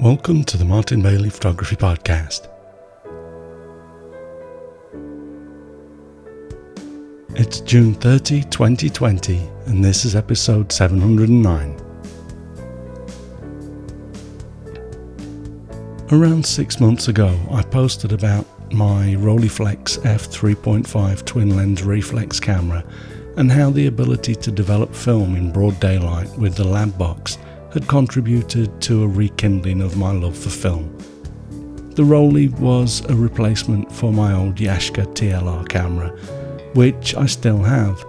Welcome to the Martin Bailey Photography Podcast. It's June 30, 2020, and this is episode 709. Around 6 months ago, I posted about my Rolleiflex f3.5 twin lens reflex camera and how the ability to develop film in broad daylight with the lab box had contributed to a rekindling of my love for film. The Rollie was a replacement for my old Yashica TLR camera, which I still have,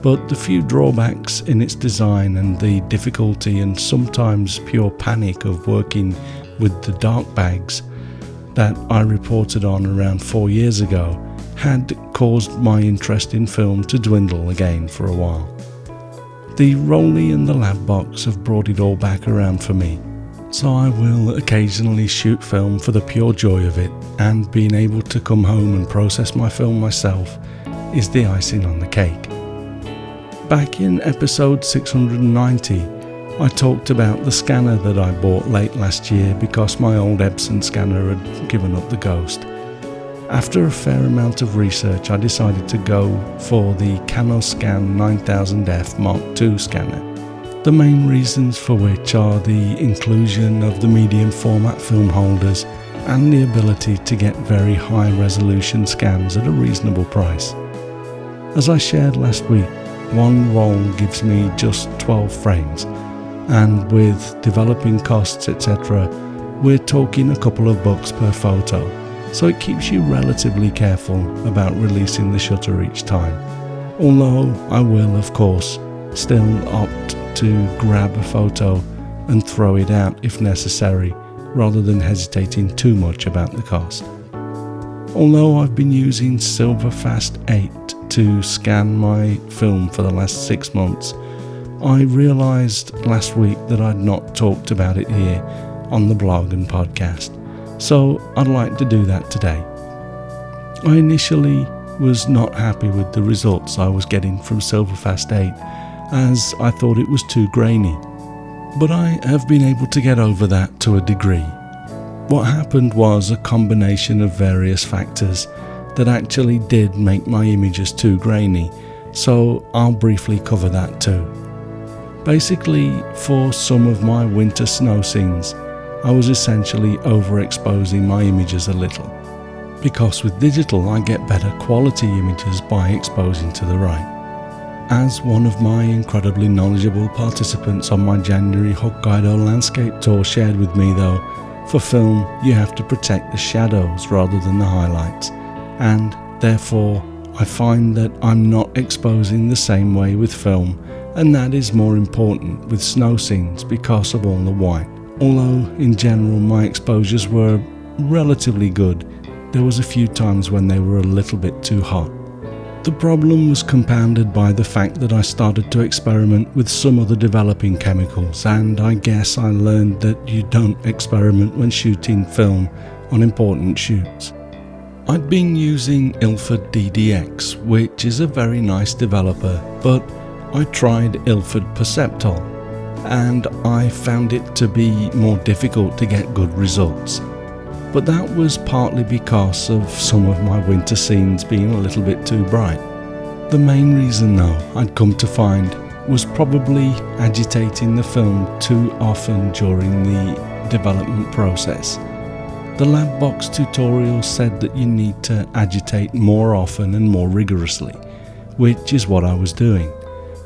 but the few drawbacks in its design and the difficulty and sometimes pure panic of working with the dark bags that I reported on around 4 years ago had caused my interest in film to dwindle again for a while. The Rollie and the lab box have brought it all back around for me, so I will occasionally shoot film for the pure joy of it, and being able to come home and process my film myself is the icing on the cake. Back in episode 690, I talked about the scanner that I bought late last year because my old Epson scanner had given up the ghost. After a fair amount of research, I decided to go for the CanoScan 9000F Mark II scanner. The main reasons for which are the inclusion of the medium format film holders and the ability to get very high resolution scans at a reasonable price. As I shared last week, one roll gives me just 12 frames, and with developing costs etc., we're talking a couple of bucks per photo. So it keeps you relatively careful about releasing the shutter each time. Although I will, of course, still opt to grab a photo and throw it out if necessary, rather than hesitating too much about the cost. Although I've been using SilverFast 8 to scan my film for the last 6 months, I realised last week that I'd not talked about it here on the blog and podcast. So I'd like to do that today. I initially was not happy with the results I was getting from SilverFast 8, as I thought it was too grainy. But I have been able to get over that to a degree. What happened was a combination of various factors that actually did make my images too grainy, so I'll briefly cover that too. Basically, for some of my winter snow scenes, I was essentially overexposing my images a little, because with digital I get better quality images by exposing to the right. As one of my incredibly knowledgeable participants on my January Hokkaido landscape tour shared with me though, for film you have to protect the shadows rather than the highlights, and therefore I find that I'm not exposing the same way with film, and that is more important with snow scenes because of all the white. Although in general my exposures were relatively good, there was a few times when they were a little bit too hot. The problem was compounded by the fact that I started to experiment with some other developing chemicals, and I guess I learned that you don't experiment when shooting film on important shoots. I'd been using Ilford DDX, which is a very nice developer, but I tried Ilford Perceptol, and I found it to be more difficult to get good results. But that was partly because of some of my winter scenes being a little bit too bright. The main reason though, I'd come to find, was probably agitating the film too often during the development process. The lab box tutorial said that you need to agitate more often and more rigorously, which is what I was doing.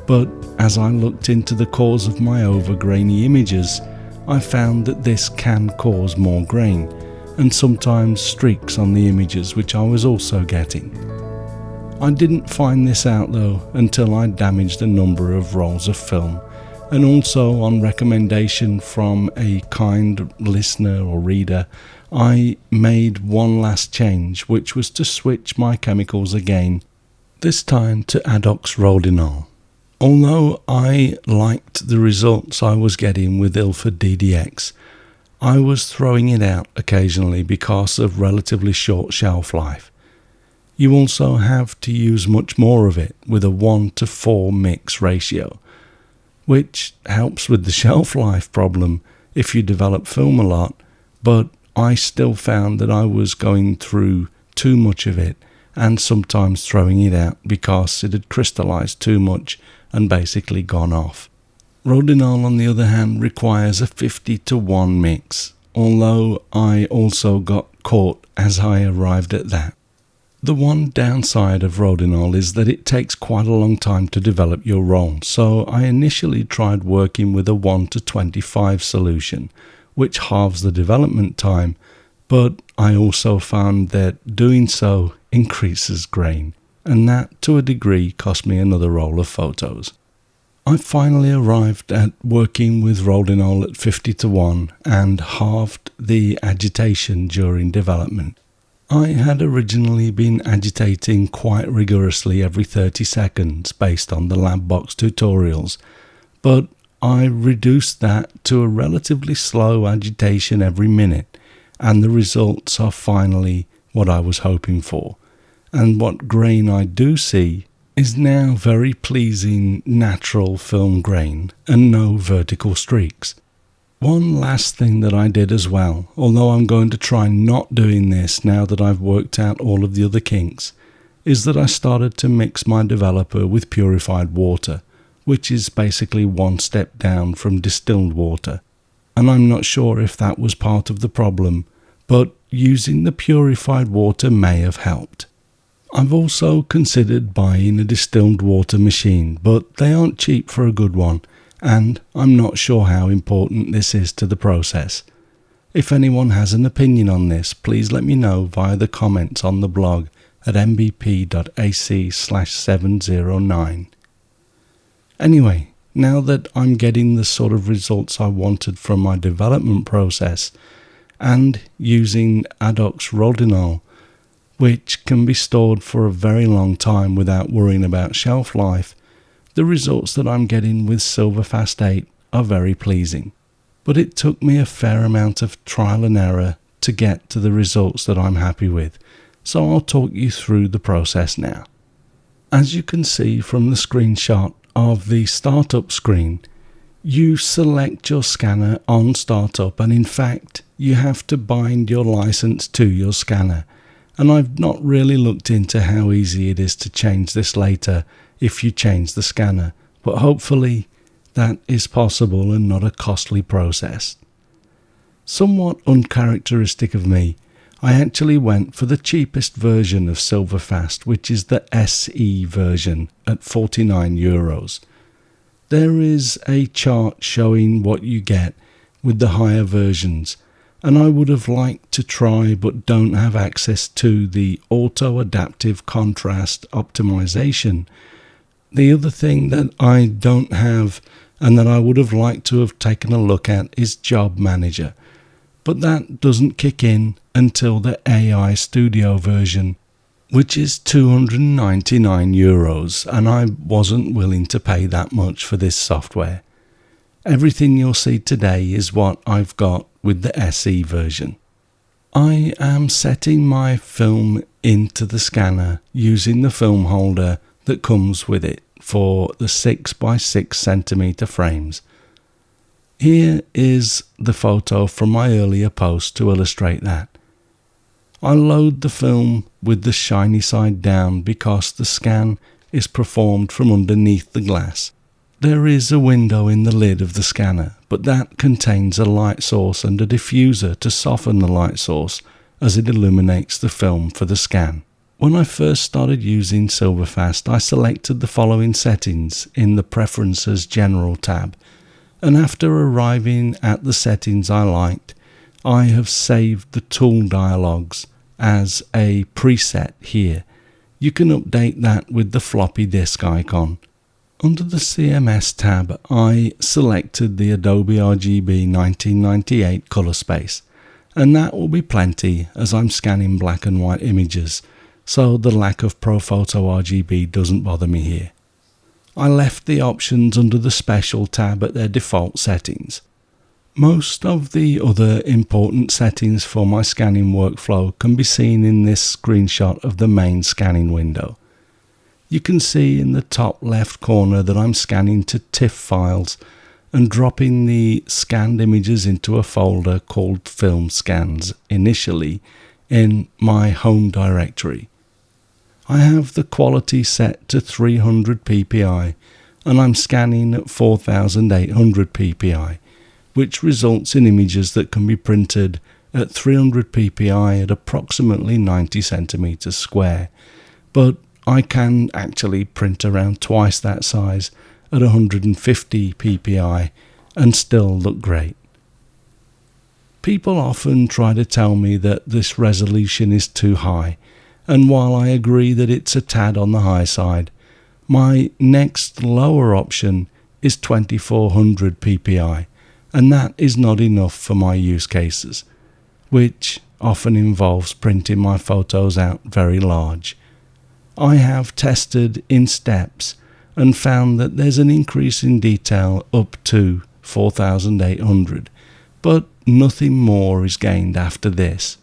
But as I looked into the cause of my over-grainy images, I found that this can cause more grain, and sometimes streaks on the images, which I was also getting. I didn't find this out though until I damaged a number of rolls of film, and also on recommendation from a kind listener or reader, I made one last change, which was to switch my chemicals again, this time to adoxrolinol. Although I liked the results I was getting with Ilford DDX, I was throwing it out occasionally because of relatively short shelf life. You also have to use much more of it with a 1:4 mix ratio, which helps with the shelf life problem if you develop film a lot, but I still found that I was going through too much of it and sometimes throwing it out because it had crystallized too much and basically gone off. Rodinal, on the other hand, requires a 50:1 mix, although I also got caught as I arrived at that. The one downside of Rodinal is that it takes quite a long time to develop your roll, so I initially tried working with a 1:25 solution, which halves the development time, but I also found that doing so increases grain, and that to a degree cost me another roll of photos. I finally arrived at working with Rodinal at 50:1 and halved the agitation during development. I had originally been agitating quite rigorously every 30 seconds based on the Labbox tutorials, but I reduced that to a relatively slow agitation every minute, and the results are finally what I was hoping for. And what grain I do see is now very pleasing natural film grain and no vertical streaks. One last thing that I did as well, although I'm going to try not doing this now that I've worked out all of the other kinks, is that I started to mix my developer with purified water, which is basically one step down from distilled water. And I'm not sure if that was part of the problem, but using the purified water may have helped. I've also considered buying a distilled water machine, but they aren't cheap for a good one, and I'm not sure how important this is to the process. If anyone has an opinion on this, please let me know via the comments on the blog at mbp.ac/709. Anyway, now that I'm getting the sort of results I wanted from my development process, and using Adox Rodinal, which can be stored for a very long time without worrying about shelf life, the results that I'm getting with SilverFast 8 are very pleasing. But it took me a fair amount of trial and error to get to the results that I'm happy with, so I'll talk you through the process now. As you can see from the screenshot of the startup screen, you select your scanner on startup, and in fact you have to bind your license to your scanner. And I've not really looked into how easy it is to change this later if you change the scanner, but hopefully that is possible and not a costly process. Somewhat uncharacteristic of me, I actually went for the cheapest version of SilverFast, which is the SE version at €49. There is a chart showing what you get with the higher versions, and I would have liked to try but don't have access to the auto adaptive contrast optimization. The other thing that I don't have and that I would have liked to have taken a look at is Job Manager, but that doesn't kick in until the AI Studio version, which is €299, and I wasn't willing to pay that much for this software. Everything you'll see today is what I've got with the SE version. I am setting my film into the scanner using the film holder that comes with it for the 6x6cm frames. Here is the photo from my earlier post to illustrate that. I load the film with the shiny side down because the scan is performed from underneath the glass. There is a window in the lid of the scanner, but that contains a light source and a diffuser to soften the light source as it illuminates the film for the scan. When I first started using SilverFast, I selected the following settings in the Preferences General tab, and after arriving at the settings I liked, I have saved the tool dialogues as a preset here. You can update that with the floppy disk icon. Under the CMS tab, I selected the Adobe RGB 1998 color space, and that will be plenty as I'm scanning black and white images, so the lack of ProPhoto RGB doesn't bother me here. I left the options under the Special tab at their default settings. Most of the other important settings for my scanning workflow can be seen in this screenshot of the main scanning window. You can see in the top left corner that I'm scanning to TIFF files, and dropping the scanned images into a folder called Film Scans initially in my home directory. I have the quality set to 300 ppi and I'm scanning at 4800 ppi, which results in images that can be printed at 300 ppi at approximately 90 centimeters square, but I can actually print around twice that size at 150 ppi and still look great. People often try to tell me that this resolution is too high, and while I agree that it's a tad on the high side, my next lower option is 2400 ppi, and that is not enough for my use cases, which often involves printing my photos out very large. I have tested in steps and found that there's an increase in detail up to 4800, but nothing more is gained after this.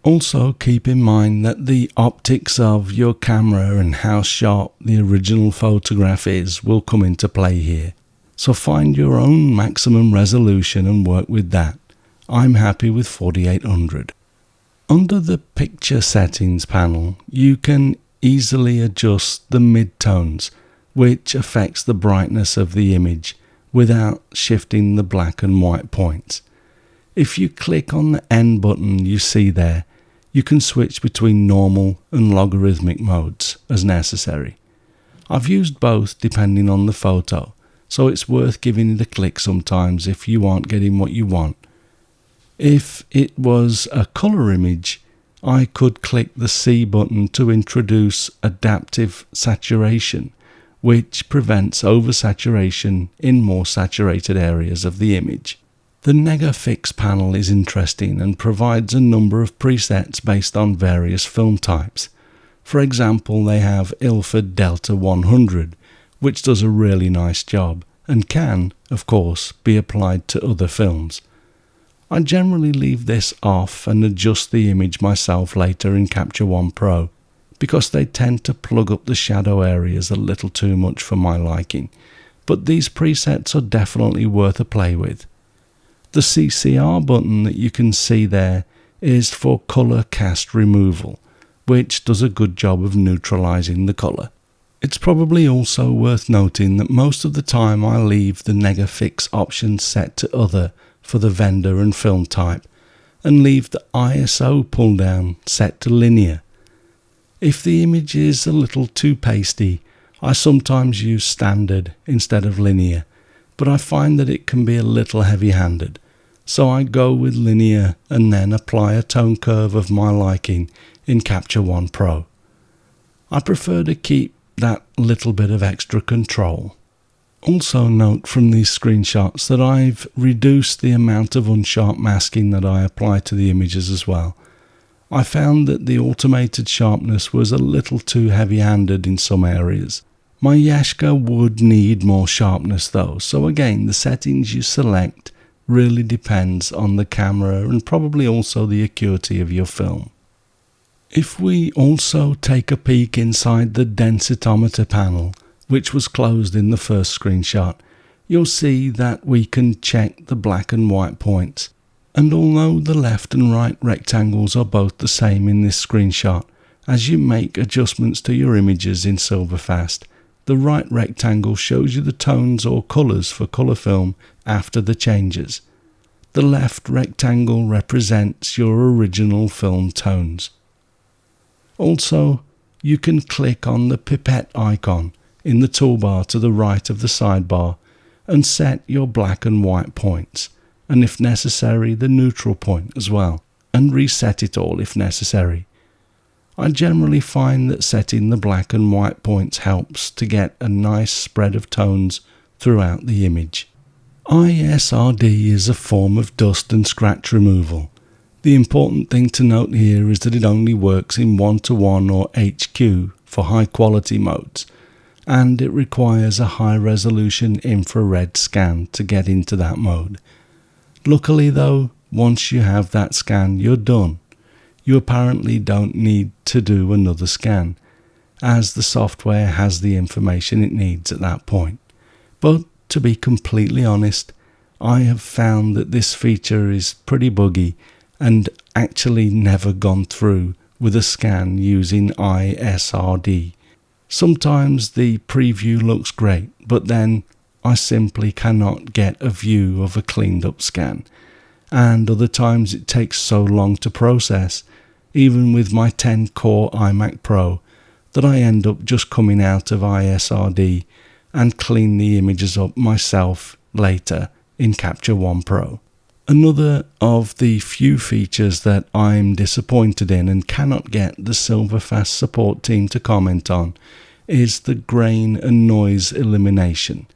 Also keep in mind that the optics of your camera and how sharp the original photograph is will come into play here, so find your own maximum resolution and work with that. I'm happy with 4800. Under the picture settings panel, you can easily adjust the midtones, which affects the brightness of the image without shifting the black and white points. If you click on the N button you see there, you can switch between normal and logarithmic modes as necessary. I've used both depending on the photo, so it's worth giving it a click sometimes if you aren't getting what you want. If it was a colour image, I could click the C button to introduce adaptive saturation, which prevents oversaturation in more saturated areas of the image. The Negafix panel is interesting and provides a number of presets based on various film types. For example, they have Ilford Delta 100, which does a really nice job and can, of course, be applied to other films. I generally leave this off and adjust the image myself later in Capture One Pro, because they tend to plug up the shadow areas a little too much for my liking, but these presets are definitely worth a play with. The CCR button that you can see there is for colour cast removal, which does a good job of neutralising the colour. It's probably also worth noting that most of the time I leave the Negafix option set to other for the vendor and film type, and leave the ISO pull down set to linear. If the image is a little too pasty, I sometimes use standard instead of linear, but I find that it can be a little heavy-handed, so I go with linear and then apply a tone curve of my liking in Capture One Pro. I prefer to keep that little bit of extra control. Also note from these screenshots that I've reduced the amount of unsharp masking that I apply to the images as well. I found that the automated sharpness was a little too heavy-handed in some areas. My Yashica would need more sharpness though, so again the settings you select really depends on the camera and probably also the acuity of your film. If we also take a peek inside the densitometer panel, which was closed in the first screenshot, you'll see that we can check the black and white points. And although the left and right rectangles are both the same in this screenshot, as you make adjustments to your images in SilverFast, the right rectangle shows you the tones or colours for colour film after the changes. The left rectangle represents your original film tones. Also, you can click on the pipette icon in the toolbar to the right of the sidebar and set your black and white points, and if necessary the neutral point as well, and reset it all if necessary. I generally find that setting the black and white points helps to get a nice spread of tones throughout the image. ISRD is a form of dust and scratch removal. The important thing to note here is that it only works in 1:1 or HQ for high quality modes, and it requires a high resolution infrared scan to get into that mode. Luckily though, once you have that scan, you're done. You apparently don't need to do another scan, as the software has the information it needs at that point. But to be completely honest, I have found that this feature is pretty buggy and actually never gone through with a scan using ISRD. Sometimes the preview looks great, but then I simply cannot get a view of a cleaned up scan, and other times it takes so long to process, even with my 10-core iMac Pro, that I end up just coming out of ISRD and clean the images up myself later in Capture One Pro. Another of the few features that I'm disappointed in and cannot get the SilverFast support team to comment on is the grain and noise elimination.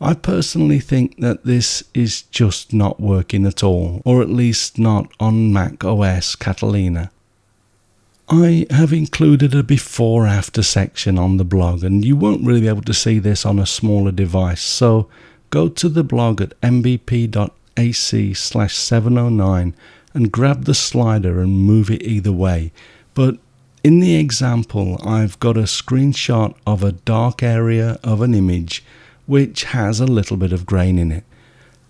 I personally think that this is just not working at all, or at least not on Mac OS Catalina. I have included a before-after section on the blog, and you won't really be able to see this on a smaller device, so go to the blog at mbp.ac/709 and grab the slider and move it either way. But in the example, I've got a screenshot of a dark area of an image which has a little bit of grain in it.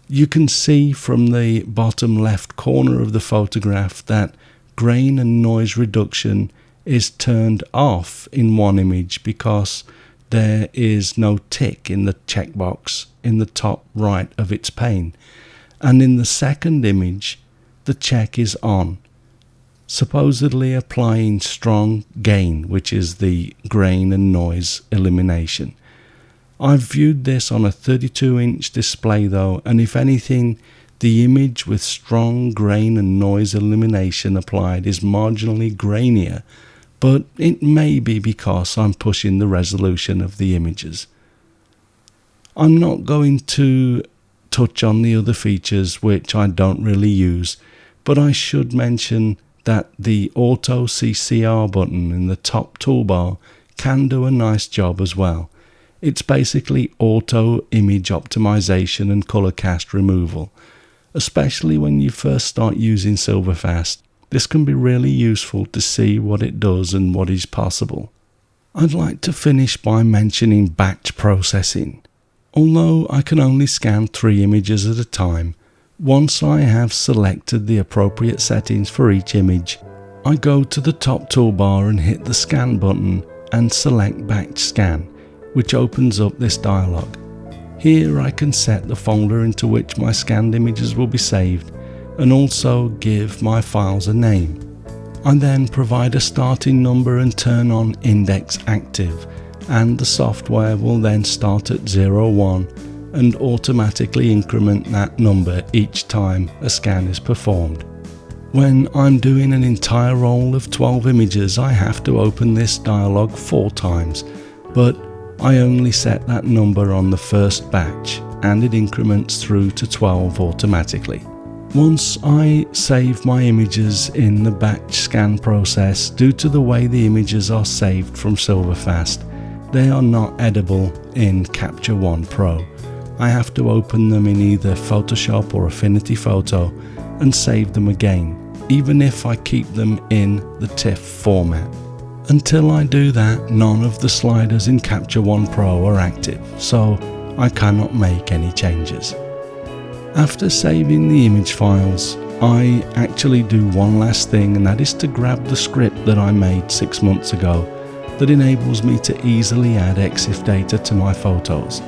You can see from the bottom left corner of the photograph that grain and noise reduction is turned off in one image because there is no tick in the checkbox in the top right of its pane, and in the second image the check is on, supposedly applying strong gain, which is the grain and noise elimination. I've viewed this on a 32-inch display though, and if anything, the image with strong grain and noise elimination applied is marginally grainier, but it may be because I'm pushing the resolution of the images. I'm not going to touch on the other features which I don't really use, but I should mention that the Auto CCR button in the top toolbar can do a nice job as well. It's basically auto image optimization and color cast removal. Especially when you first start using SilverFast, this can be really useful to see what it does and what is possible. I'd like to finish by mentioning batch processing. Although I can only scan 3 images at a time, once I have selected the appropriate settings for each image, I go to the top toolbar and hit the scan button and select batch scan, which opens up this dialog. Here I can set the folder into which my scanned images will be saved and also give my files a name. I then provide a starting number and turn on index active, and the software will then start at 01 and automatically increment that number each time a scan is performed. When I'm doing an entire roll of 12 images, I have to open this dialog 4 times, but I only set that number on the first batch and it increments through to 12 automatically. Once I save my images in the batch scan process, due to the way the images are saved from SilverFast, they are not edible in Capture One Pro. I have to open them in either Photoshop or Affinity Photo and save them again, even if I keep them in the TIFF format. Until I do that, none of the sliders in Capture One Pro are active, so I cannot make any changes. After saving the image files, I actually do one last thing, and that is to grab the script that I made 6 months ago that enables me to easily add EXIF data to my photos.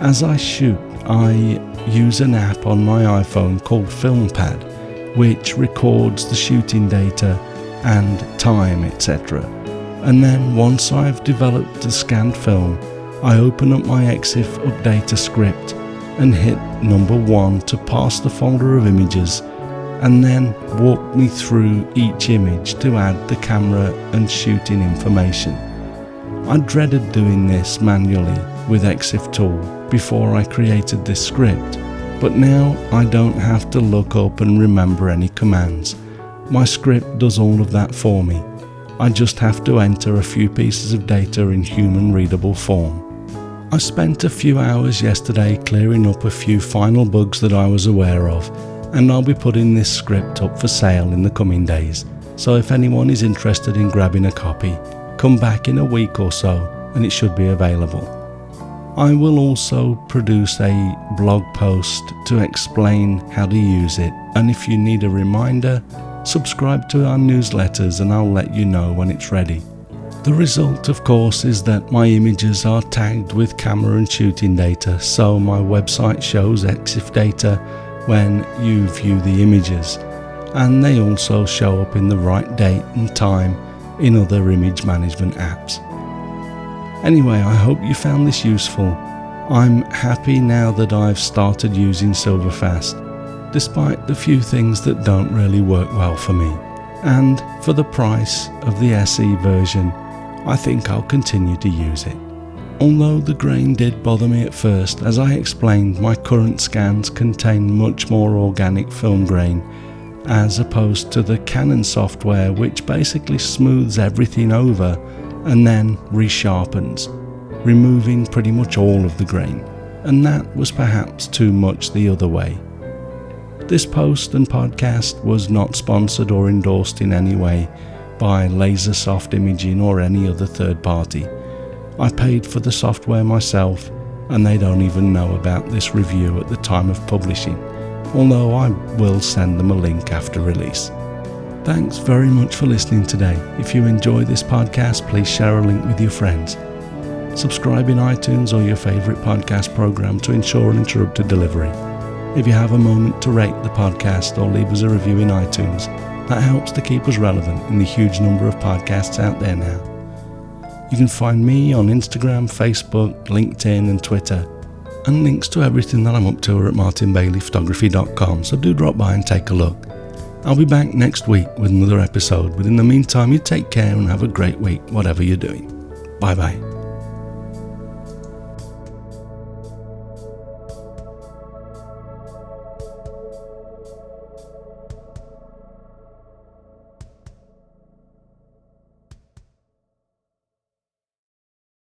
As I shoot, I use an app on my iPhone called FilmPad, which records the shooting data and time, etc. And then once I've developed the scanned film, I open up my EXIF updater script and hit number 1 to parse the folder of images, and then walk me through each image to add the camera and shooting information. I dreaded doing this manually with EXIF tool before I created this script, but now I don't have to look up and remember any commands. My script does all of that for me. I just have to enter a few pieces of data in human readable form. I spent a few hours yesterday clearing up a few final bugs that I was aware of, and I'll be putting this script up for sale in the coming days, so if anyone is interested in grabbing a copy, come back in a week or so and it should be available. I will also produce a blog post to explain how to use it, and if you need a reminder, subscribe to our newsletters and I'll let you know when it's ready. The result, of course, is that my images are tagged with camera and shooting data, so my website shows EXIF data when you view the images, and they also show up in the right date and time in other image management apps. Anyway, I hope you found this useful. I'm happy now that I've started using SilverFast, despite the few things that don't really work well for me. And for the price of the SE version, I think I'll continue to use it. Although the grain did bother me at first, as I explained, my current scans contain much more organic film grain, as opposed to the Canon software, which basically smooths everything over and then resharpens, removing pretty much all of the grain, and that was perhaps too much the other way. This post and podcast was not sponsored or endorsed in any way by LaserSoft Imaging or any other third party. I paid for the software myself, and they don't even know about this review at the time of publishing, although I will send them a link after release. Thanks very much for listening today. If you enjoy this podcast, please share a link with your friends. Subscribe in iTunes or your favourite podcast program to ensure uninterrupted delivery. If you have a moment to rate the podcast or leave us a review in iTunes, that helps to keep us relevant in the huge number of podcasts out there now. You can find me on Instagram, Facebook, LinkedIn and Twitter, and links to everything that I'm up to are at martinbaileyphotography.com, so do drop by and take a look. I'll be back next week with another episode, but in the meantime you take care and have a great week, whatever you're doing. Bye bye.